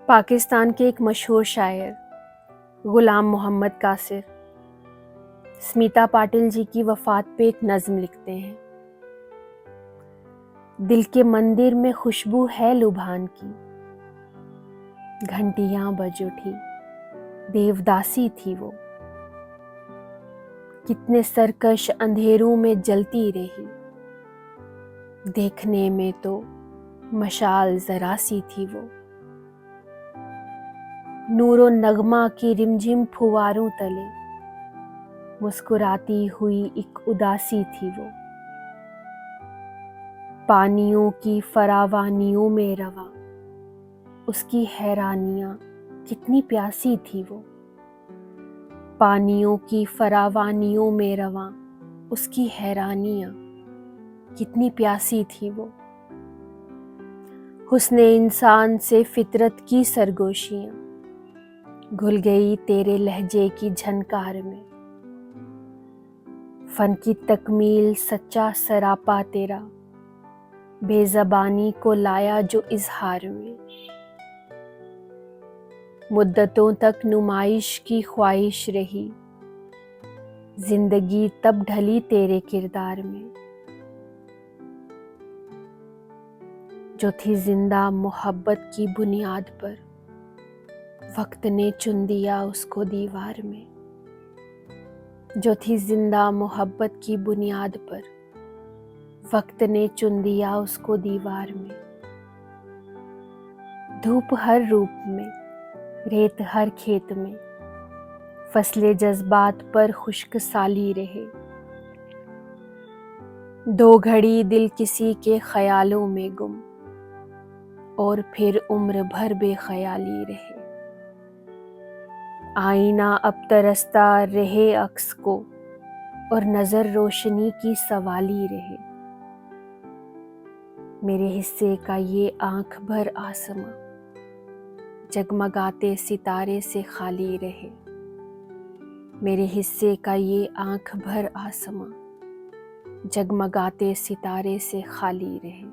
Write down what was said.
پاکستان کے ایک مشہور شاعر غلام محمد قاصر اسمیتا پاٹل جی کی وفات پہ ایک نظم لکھتے ہیں۔ دل کے مندر میں خوشبو ہے لبھان کی، گھنٹیاں بج اٹھی دیوداسی تھی وہ، کتنے سرکش اندھیروں میں جلتی رہی، دیکھنے میں تو مشال ذرا سی تھی وہ، نور و نغمہ کی رمجھم پھواروں تلے مسکراتی ہوئی ایک اداسی تھی وہ، پانیوں کی فراوانیوں میں رواں اس کی حیرانیاں کتنی پیاسی تھی وہ، پانیوں کی فراوانیوں میں رواں اس کی حیرانیاں کتنی پیاسی تھی وہ، حسن انسان سے فطرت کی سرگوشیاں گھل گئی تیرے لہجے کی جھنکار میں، فن کی تکمیل سچا سراپا تیرا بے زبانی کو لایا جو اظہار میں، مدتوں تک نمائش کی خواہش رہی، زندگی تب ڈھلی تیرے کردار میں، جو تھی زندہ محبت کی بنیاد پر وقت نے چن دیا اس کو دیوار میں، جو تھی زندہ محبت کی بنیاد پر وقت نے چن دیا اس کو دیوار میں، دھوپ ہر روپ میں ریت ہر کھیت میں فصل جذبات پر خشک سالی رہے، دو گھڑی دل کسی کے خیالوں میں گم اور پھر عمر بھر بے خیالی رہے، آئینہ اب ترستا رہے عکس کو اور نظر روشنی کی سوالی رہے، میرے حصے کا یہ آنکھ بھر آسماں جگمگاتے ستارے سے خالی رہے، میرے حصے کا یہ آنکھ بھر آسماں جگمگاتے ستارے سے خالی رہے۔